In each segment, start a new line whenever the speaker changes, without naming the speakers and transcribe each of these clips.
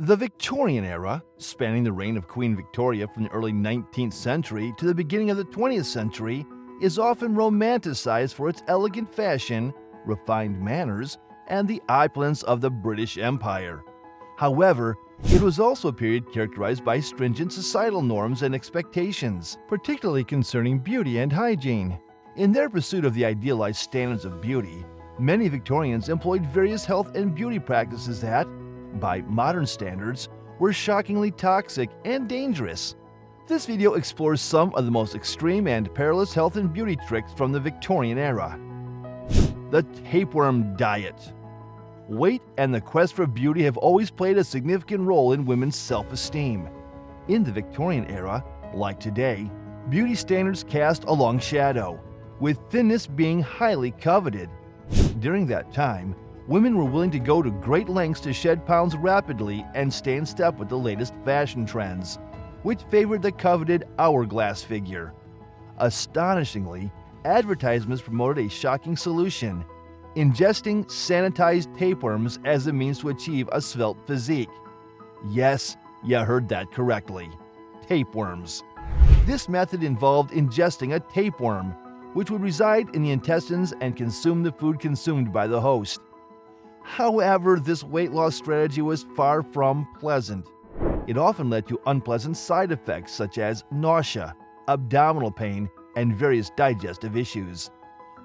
The Victorian era, spanning the reign of Queen Victoria from the early 19th century to the beginning of the 20th century, is often romanticized for its elegant fashion, refined manners, and the opulence of the British Empire. However, it was also a period characterized by stringent societal norms and expectations, particularly concerning beauty and hygiene. In their pursuit of the idealized standards of beauty, many Victorians employed various health and beauty practices that, by modern standards, were shockingly toxic and dangerous. This video explores some of the most extreme and perilous health and beauty tricks from the Victorian era. The Tapeworm Diet. Weight and the quest for beauty have always played a significant role in women's self-esteem. In the Victorian era, like today, beauty standards cast a long shadow, with thinness being highly coveted. During that time, women were willing to go to great lengths to shed pounds rapidly and stay in step with the latest fashion trends, which favored the coveted hourglass figure. Astonishingly, advertisements promoted a shocking solution: ingesting sanitized tapeworms as a means to achieve a svelte physique. Yes, you heard that correctly. Tapeworms. This method involved ingesting a tapeworm, which would reside in the intestines and consume the food consumed by the host. However, this weight loss strategy was far from pleasant. It often led to unpleasant side effects such as nausea, abdominal pain, and various digestive issues.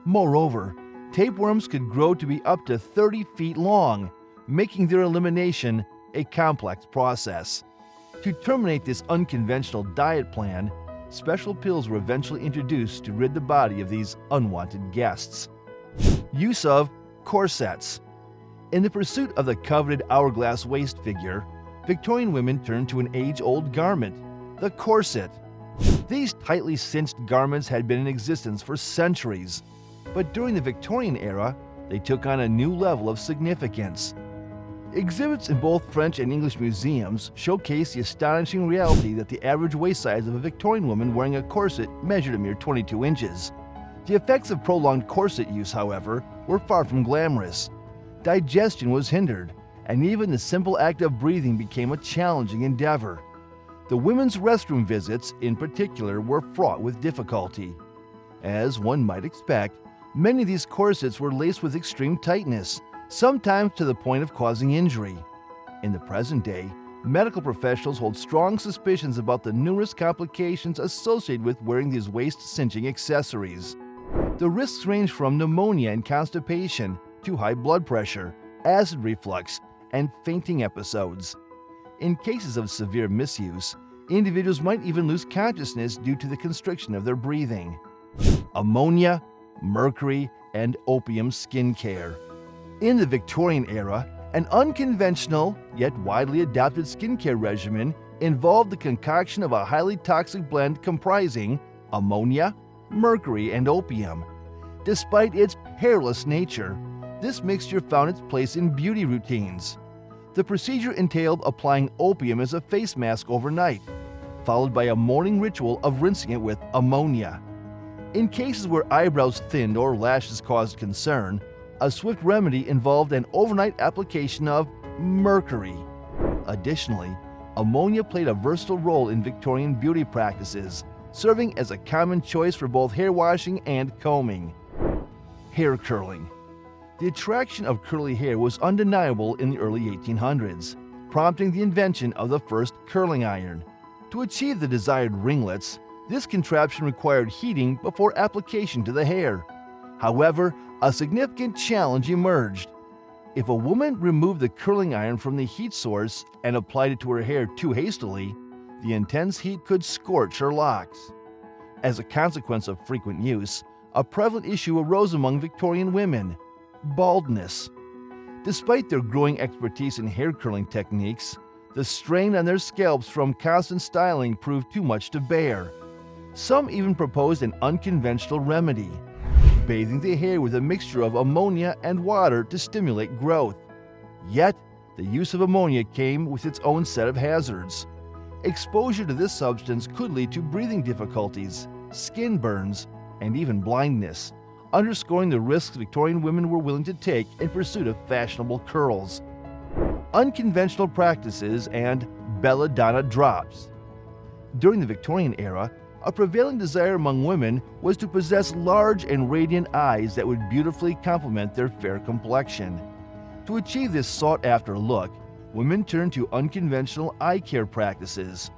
Moreover, tapeworms could grow to be up to 30 feet long, making their elimination a complex process. To terminate this unconventional diet plan, special pills were eventually introduced to rid the body of these unwanted guests. Use of corsets. In the pursuit of the coveted hourglass waist figure, Victorian women turned to an age-old garment, the corset. These tightly cinched garments had been in existence for centuries, but during the Victorian era, they took on a new level of significance. Exhibits in both French and English museums showcase the astonishing reality that the average waist size of a Victorian woman wearing a corset measured a mere 22 inches. The effects of prolonged corset use, however, were far from glamorous. Digestion was hindered, and even the simple act of breathing became a challenging endeavor. The women's restroom visits, in particular, were fraught with difficulty. As one might expect, many of these corsets were laced with extreme tightness, sometimes to the point of causing injury. In the present day, medical professionals hold strong suspicions about the numerous complications associated with wearing these waist-cinching accessories. The risks range from pneumonia and constipation to high blood pressure, acid reflux, and fainting episodes. In cases of severe misuse, individuals might even lose consciousness due to the constriction of their breathing. Ammonia, Mercury, and Opium skincare. In the Victorian era, an unconventional yet widely adopted skincare regimen involved the concoction of a highly toxic blend comprising ammonia, mercury, and opium. Despite its perilous nature, this mixture found its place in beauty routines. The procedure entailed applying opium as a face mask overnight, followed by a morning ritual of rinsing it with ammonia. In cases where eyebrows thinned or lashes caused concern, a swift remedy involved an overnight application of mercury. Additionally, ammonia played a versatile role in Victorian beauty practices, serving as a common choice for both hair washing and combing. Hair curling. The attraction of curly hair was undeniable in the early 1800s, prompting the invention of the first curling iron. To achieve the desired ringlets, this contraption required heating before application to the hair. However, a significant challenge emerged. If a woman removed the curling iron from the heat source and applied it to her hair too hastily, the intense heat could scorch her locks. As a consequence of frequent use, a prevalent issue arose among Victorian women: baldness. Despite their growing expertise in hair curling techniques, the strain on their scalps from constant styling proved too much to bear. Some even proposed an unconventional remedy: bathing the hair with a mixture of ammonia and water to stimulate growth. Yet, the use of ammonia came with its own set of hazards. Exposure to this substance could lead to breathing difficulties, skin burns, and even blindness, underscoring the risks Victorian women were willing to take in pursuit of fashionable curls. unconventional practices, and Belladonna drops. During the Victorian era, a prevailing desire among women was to possess large and radiant eyes that would beautifully complement their fair complexion. To achieve this sought-after look, women turned to unconventional eye care practices.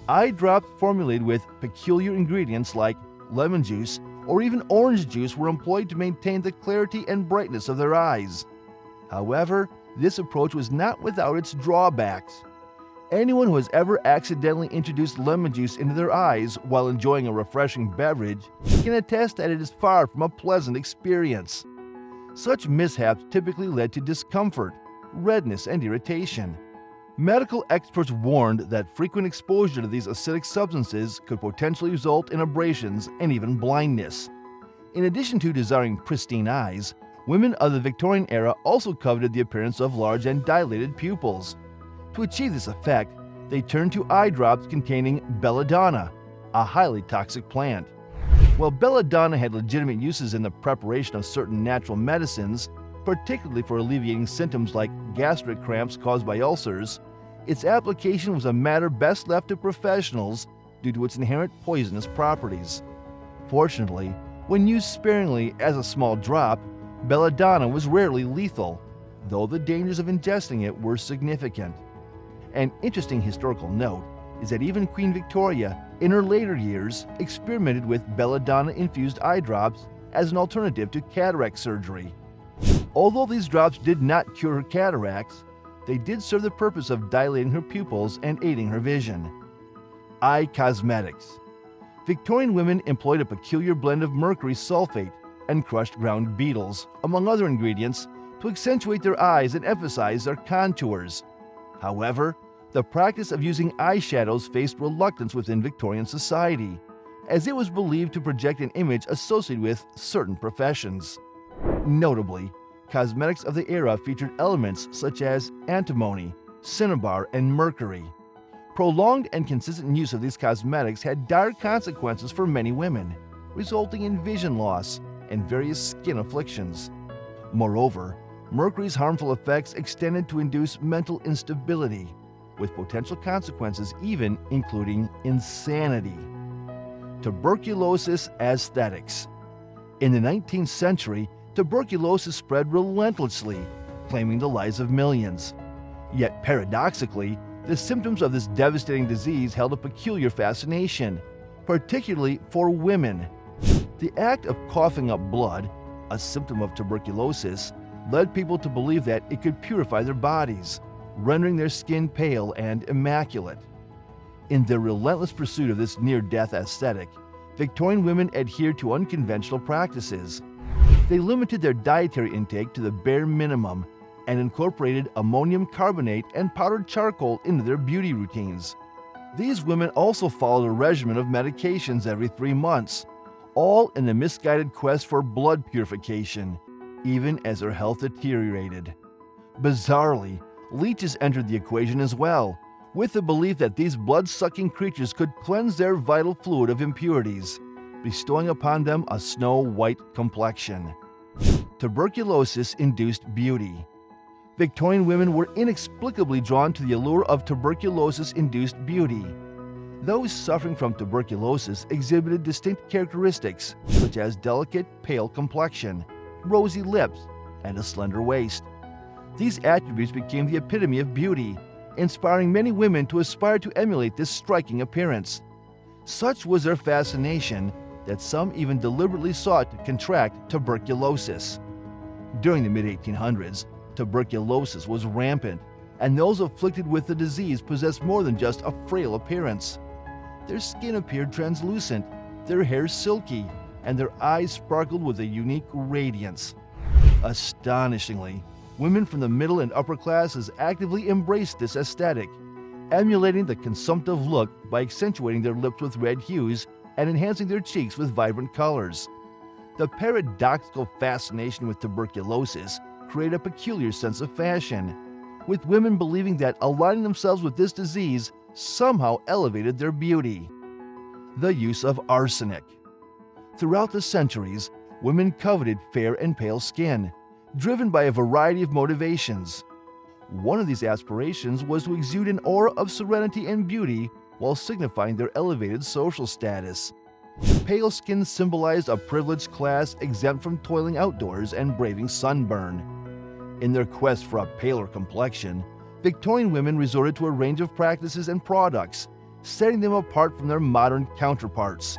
Eye drops formulated with peculiar ingredients like lemon juice or even orange juice were employed to maintain the clarity and brightness of their eyes. However, this approach was not without its drawbacks. Anyone who has ever accidentally introduced lemon juice into their eyes while enjoying a refreshing beverage can attest that it is far from a pleasant experience. Such mishaps typically led to discomfort, redness, and irritation. Medical experts warned that frequent exposure to these acidic substances could potentially result in abrasions and even blindness. In addition to desiring pristine eyes, women of the Victorian era also coveted the appearance of large and dilated pupils. To achieve this effect, they turned to eye drops containing Belladonna, a highly toxic plant. While Belladonna had legitimate uses in the preparation of certain natural medicines, particularly for alleviating symptoms like gastric cramps caused by ulcers, its application was a matter best left to professionals due to its inherent poisonous properties. Fortunately, when used sparingly as a small drop, Belladonna was rarely lethal, though the dangers of ingesting it were significant. An interesting historical note is that even Queen Victoria, in her later years, experimented with Belladonna-infused eye drops as an alternative to cataract surgery. Although these drops did not cure her cataracts, they did serve the purpose of dilating her pupils and aiding her vision. Eye cosmetics. Victorian women employed a peculiar blend of mercury sulfate and crushed ground beetles, among other ingredients, to accentuate their eyes and emphasize their contours. However, the practice of using eyeshadows faced reluctance within Victorian society, as it was believed to project an image associated with certain professions. Notably, cosmetics of the era featured elements such as antimony, cinnabar, and mercury. Prolonged and consistent use of these cosmetics had dire consequences for many women, resulting in vision loss and various skin afflictions. Moreover, mercury's harmful effects extended to induce mental instability, with potential consequences even including insanity. Tuberculosis Aesthetics. In the 19th century, tuberculosis spread relentlessly, claiming the lives of millions. Yet paradoxically, the symptoms of this devastating disease held a peculiar fascination, particularly for women. The act of coughing up blood, a symptom of tuberculosis, led people to believe that it could purify their bodies, rendering their skin pale and immaculate. In their relentless pursuit of this near-death aesthetic, Victorian women adhered to unconventional practices. They limited their dietary intake to the bare minimum and incorporated ammonium carbonate and powdered charcoal into their beauty routines. These women also followed a regimen of medications every 3 months, all in a misguided quest for blood purification, even as their health deteriorated. Bizarrely, leeches entered the equation as well, with the belief that these blood-sucking creatures could cleanse their vital fluid of impurities, bestowing upon them a snow-white complexion. Tuberculosis-Induced Beauty. Victorian women were inexplicably drawn to the allure of tuberculosis-induced beauty. Those suffering from tuberculosis exhibited distinct characteristics such as delicate, pale complexion, rosy lips, and a slender waist. These attributes became the epitome of beauty, inspiring many women to aspire to emulate this striking appearance. Such was their fascination that some even deliberately sought to contract tuberculosis. During the mid-1800s, tuberculosis was rampant, and those afflicted with the disease possessed more than just a frail appearance. Their skin appeared translucent, their hair silky, and their eyes sparkled with a unique radiance. Astonishingly, women from the middle and upper classes actively embraced this aesthetic, emulating the consumptive look by accentuating their lips with red hues and enhancing their cheeks with vibrant colors. The paradoxical fascination with tuberculosis created a peculiar sense of fashion, with women believing that aligning themselves with this disease somehow elevated their beauty. The use of arsenic. Throughout the centuries, women coveted fair and pale skin, driven by a variety of motivations. One of these aspirations was to exude an aura of serenity and beauty while signifying their elevated social status. Pale skin symbolized a privileged class exempt from toiling outdoors and braving sunburn. In their quest for a paler complexion, Victorian women resorted to a range of practices and products, setting them apart from their modern counterparts.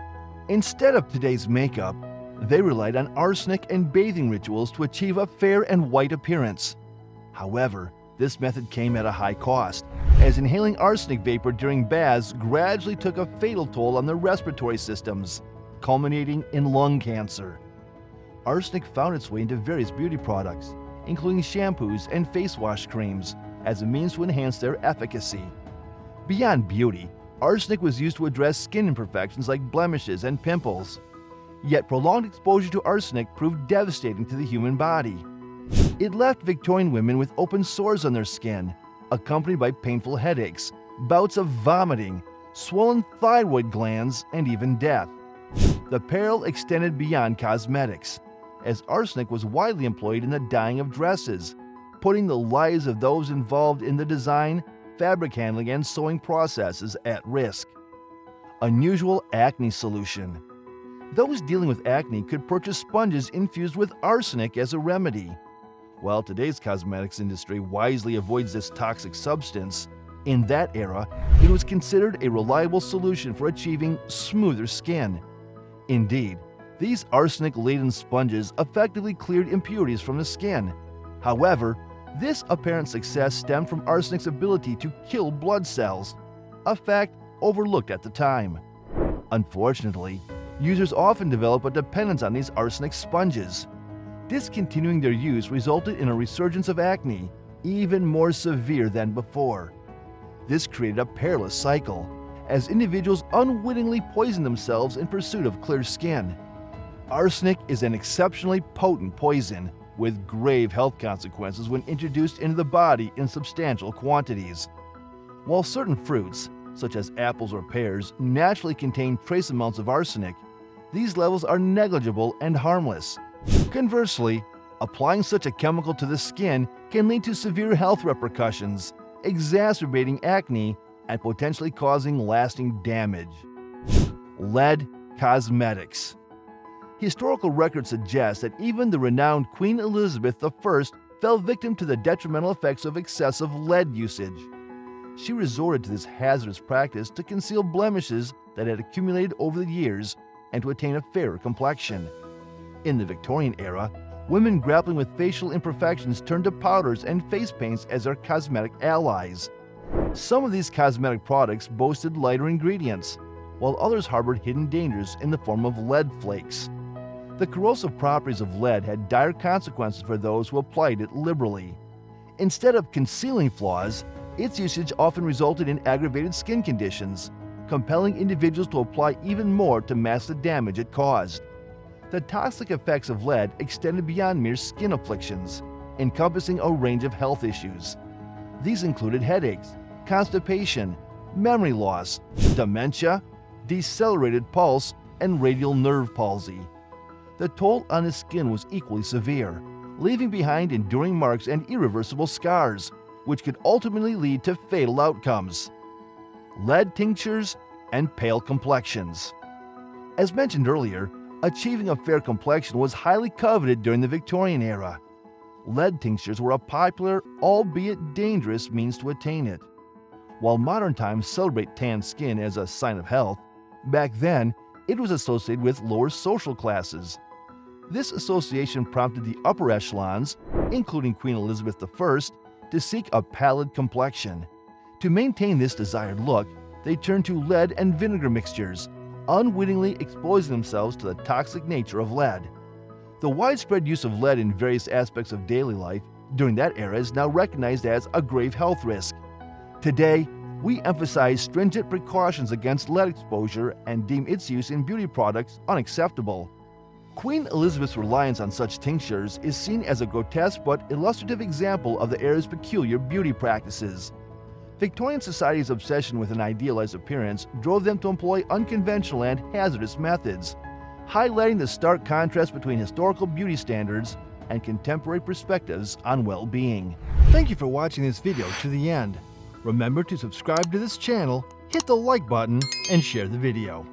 Instead of today's makeup, they relied on arsenic and bathing rituals to achieve a fair and white appearance. However, this method came at a high cost, as inhaling arsenic vapor during baths gradually took a fatal toll on their respiratory systems, culminating in lung cancer. Arsenic found its way into various beauty products, including shampoos and face wash creams, as a means to enhance their efficacy. Beyond beauty, arsenic was used to address skin imperfections like blemishes and pimples. Yet prolonged exposure to arsenic proved devastating to the human body. It left Victorian women with open sores on their skin, accompanied by painful headaches, bouts of vomiting, swollen thyroid glands, and even death. The peril extended beyond cosmetics, as arsenic was widely employed in the dyeing of dresses, putting the lives of those involved in the design, fabric handling, and sewing processes at risk. Unusual acne solution. Those dealing with acne could purchase sponges infused with arsenic as a remedy. While today's cosmetics industry wisely avoids this toxic substance, in that era, it was considered a reliable solution for achieving smoother skin. Indeed, these arsenic-laden sponges effectively cleared impurities from the skin. However, this apparent success stemmed from arsenic's ability to kill blood cells, a fact overlooked at the time. Unfortunately, users often develop a dependence on these arsenic sponges. Discontinuing their use resulted in a resurgence of acne, even more severe than before. This created a perilous cycle, as individuals unwittingly poisoned themselves in pursuit of clear skin. Arsenic is an exceptionally potent poison, with grave health consequences when introduced into the body in substantial quantities. While certain fruits, such as apples or pears, naturally contain trace amounts of arsenic, these levels are negligible and harmless. Conversely, applying such a chemical to the skin can lead to severe health repercussions, exacerbating acne and potentially causing lasting damage. Lead cosmetics. Historical records suggest that even the renowned Queen Elizabeth I fell victim to the detrimental effects of excessive lead usage. She resorted to this hazardous practice to conceal blemishes that had accumulated over the years and to attain a fairer complexion. In the Victorian era, women grappling with facial imperfections turned to powders and face paints as their cosmetic allies. Some of these cosmetic products boasted lighter ingredients, while others harbored hidden dangers in the form of lead flakes. The corrosive properties of lead had dire consequences for those who applied it liberally. Instead of concealing flaws, its usage often resulted in aggravated skin conditions, compelling individuals to apply even more to mask the damage it caused. The toxic effects of lead extended beyond mere skin afflictions, encompassing a range of health issues. These included headaches, constipation, memory loss, dementia, decelerated pulse, and radial nerve palsy. The toll on the skin was equally severe, leaving behind enduring marks and irreversible scars, which could ultimately lead to fatal outcomes. Lead tinctures and pale complexions. As mentioned earlier, achieving a fair complexion was highly coveted during the Victorian era. Lead tinctures were a popular, albeit dangerous, means to attain it. While modern times celebrate tan skin as a sign of health, back then it was associated with lower social classes. This association prompted the upper echelons, including Queen Elizabeth I, to seek a pallid complexion. To maintain this desired look, they turned to lead and vinegar mixtures, unwittingly exposing themselves to the toxic nature of lead. The widespread use of lead in various aspects of daily life during that era is now recognized as a grave health risk. Today, we emphasize stringent precautions against lead exposure and deem its use in beauty products unacceptable. Queen Elizabeth's reliance on such tinctures is seen as a grotesque but illustrative example of the era's peculiar beauty practices. Victorian society's obsession with an idealized appearance drove them to employ unconventional and hazardous methods, highlighting the stark contrast between historical beauty standards and contemporary perspectives on well-being. Thank you for watching this video to the end. Remember to subscribe to this channel, hit the like button, and share the video.